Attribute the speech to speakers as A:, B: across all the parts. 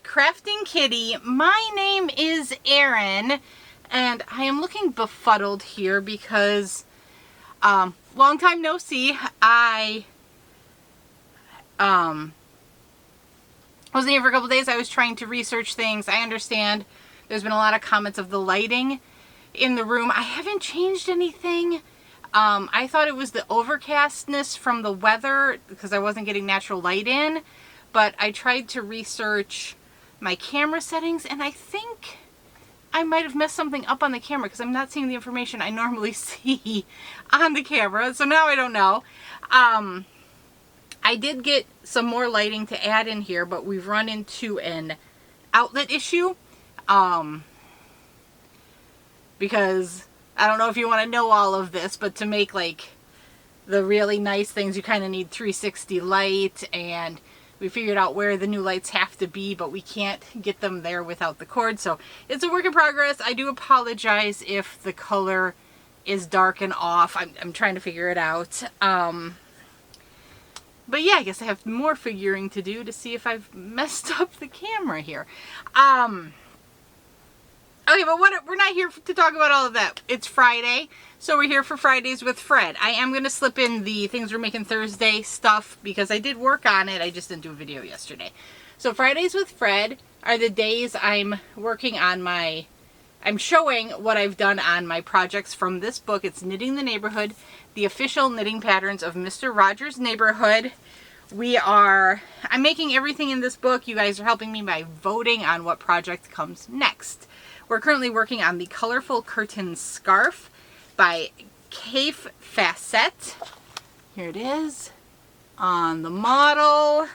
A: Krafting Kitty. My name is Erin, and I am looking befuddled here because long time no see. I wasn't here for a couple days. I was trying to research things. I understand there's been a lot of comments of the lighting in the room. I haven't changed anything. I thought it was the overcastness from the weather because I wasn't getting natural light in, but I tried to research my camera settings and I think I might have messed something up on the camera because I'm not seeing the information I normally see on the camera. So now I don't know. I did get some more lighting to add in here, but we've run into an outlet issue. Because I don't know if you want to know all of this, but to make like the really nice things, you kind of need 360 light, and we figured out where the new lights have to be, but we can't get them there without the cord. So it's a work in progress. I do apologize if the color is dark and off. I'm trying to figure it out. But yeah, I guess I have more figuring to do to see if I've messed up the camera here. Okay, but we're not here to talk about all of that. It's Friday, so we're here for Fridays with Fred. I am going to slip in the things we're making Thursday stuff because I did work on it. I just didn't do a video yesterday. So Fridays with Fred are the days I'm working on I'm showing what I've done on my projects from this book. It's Knitting the Neighborhood, the official knitting patterns of Mr. Rogers' Neighborhood. I'm making everything in this book. You guys are helping me by voting on what project comes next. We're currently working on the Colorful Curtain Scarf by Kafe Facette. Here it is on the model.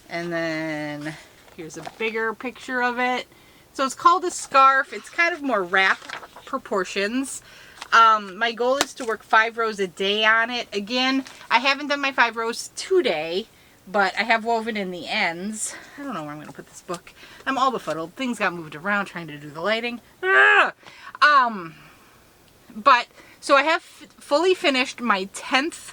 A: And then here's a bigger picture of it. So it's called a scarf. It's kind of more wrap proportions. My goal is to work 5 rows a day on it. Again, I haven't done my 5 rows today, but I have woven in the ends. I don't know where I'm going to put this book. I'm all befuddled. Things got moved around trying to do the lighting. So I have fully finished my 10th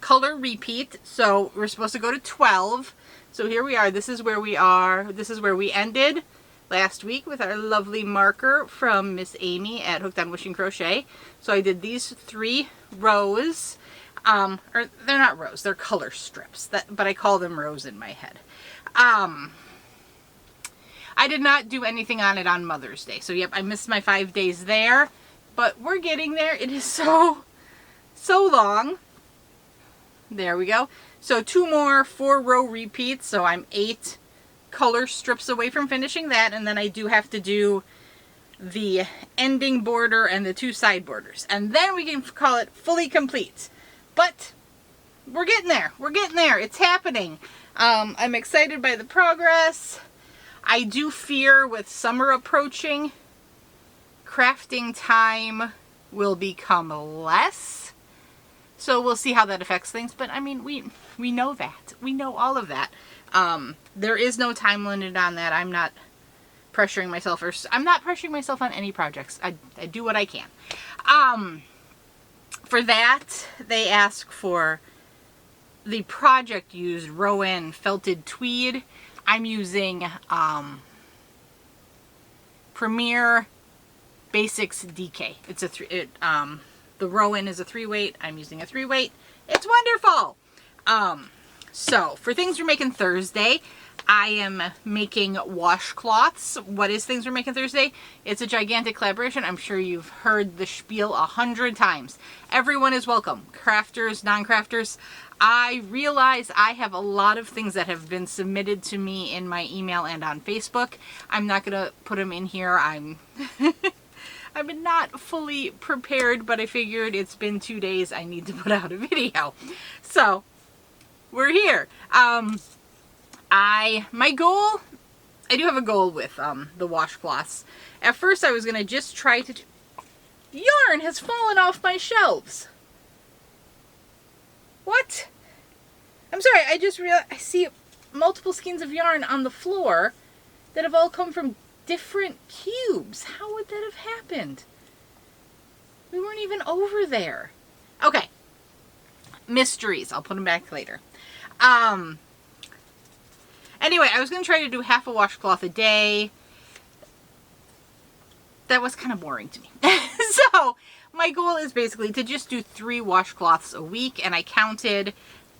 A: color repeat. So we're supposed to go to 12. So here we are. This is where we are. This is where we ended last week with our lovely marker from Miss Amy at Hooked on Wishing Crochet. So I did these 3 rows. Or they're not rows, they're color strips, but I call them rows in my head. I did not do anything on it on Mother's Day. So yep, I missed my 5 days there, but we're getting there. It is so long. There we go. So 2 more 4-row repeats. So I'm 8 color strips away from finishing that. And then I do have to do the ending border and the 2 side borders. And then we can call it fully complete. But we're getting there. We're getting there. It's happening. I'm excited by the progress. I do fear with summer approaching, crafting time will become less. So we'll see how that affects things. But I mean, we know that. We know all of that. There is no time limit on that. I'm not pressuring myself, or I'm not pressuring myself on any projects. I do what I can. For that, they ask for the project used Rowan felted tweed. I'm using Premier Basics DK. It's the Rowan is a 3-weight. I'm using a 3-weight. It's wonderful. So for things we're making Thursday, I am making washcloths. What is things we're making Thursday? It's a gigantic collaboration. I'm sure you've heard the spiel 100 times. Everyone is welcome. Crafters, non-crafters. I realize I have a lot of things that have been submitted to me in my email and on Facebook. I'm not going to put them in here. I'm not fully prepared, but I figured it's been 2 days. I need to put out a video. So we're here. My goal, I do have a goal with the washcloths. At first I was going to just try to yarn has fallen off my shelves. What? I'm sorry, I just realized I see multiple skeins of yarn on the floor that have all come from different cubes. How would that have happened? We weren't even over there. Okay. Mysteries. I'll put them back later. Anyway, I was going to try to do half a washcloth a day. That was kind of boring to me. So my goal is basically to just do 3 washcloths a week, and I counted,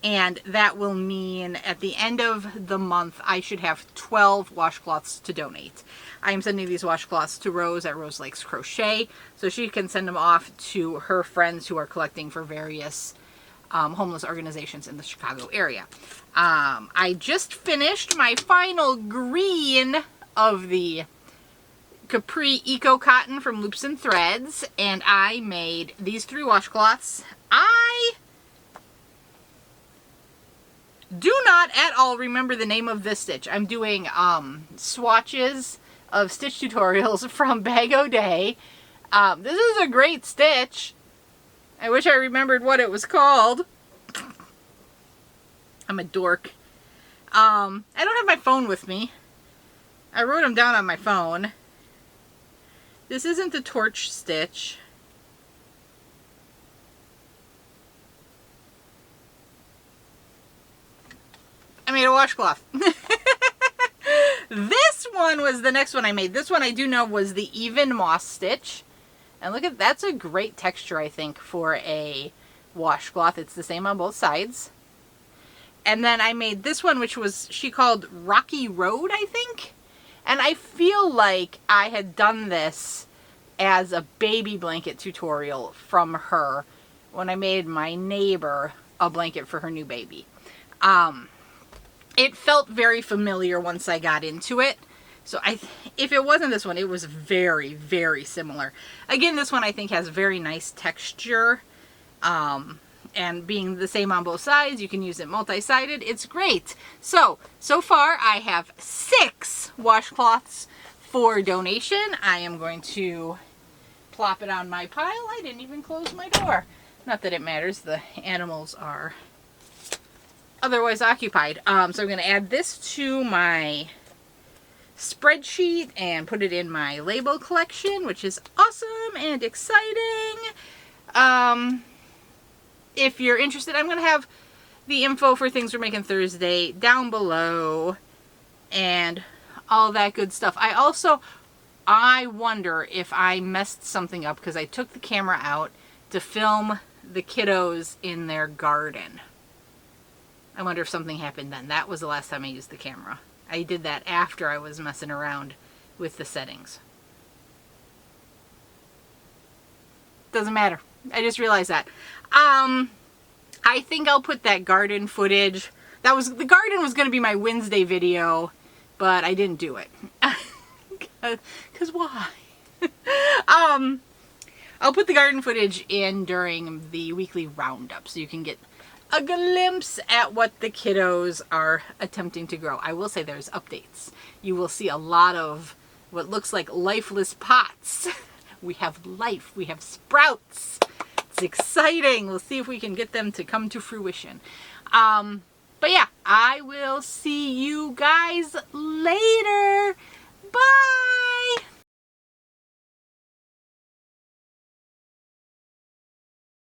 A: and that will mean at the end of the month I should have 12 washcloths to donate. I am sending these washcloths to Rose at Rose Likes Crochet, so she can send them off to her friends who are collecting for various homeless organizations in the Chicago area. I just finished my final green of the Capri Eco Cotton from Loops and Threads, and I made these 3 washcloths. I do not at all remember the name of this stitch. I'm doing swatches of stitch tutorials from Bag O' Day. This is a great stitch. I wish I remembered what it was called. I'm a dork. I don't have my phone with me. I wrote them down on my phone. This isn't the torch stitch. I made a washcloth. This one was the next one I made. This one I do know was the even moss stitch. And look at, that's a great texture, I think, for a washcloth. It's the same on both sides. And then I made this one, which was, she called Rocky Road, I think. And I feel like I had done this as a baby blanket tutorial from her when I made my neighbor a blanket for her new baby. It felt very familiar once I got into it. So if it wasn't this one, it was very, very similar. Again, this one I think has very nice texture. And being the same on both sides, you can use it multi-sided. It's great. So far I have 6 washcloths for donation. I am going to plop it on my pile. I didn't even close my door. Not that it matters. The animals are otherwise occupied. So I'm going to add this to my spreadsheet and put it in my label collection, which is awesome and exciting. If you're interested, I'm going to have the info for Things We're Making Thursday down below and all that good stuff. I wonder if I messed something up because I took the camera out to film the kiddos in their garden. I wonder if something happened then. That was the last time I used the camera. I did that after I was messing around with the settings. Doesn't matter. I just realized that. I think I'll put that garden footage. The garden was going to be my Wednesday video, but I didn't do it. Because why? I'll put the garden footage in during the weekly roundup so you can get a glimpse at what the kiddos are attempting to grow. I will say there's updates. You will see a lot of what looks like lifeless pots. We have life. We have sprouts. It's exciting. We'll see if we can get them to come to fruition. But yeah, I will see you guys later. Bye!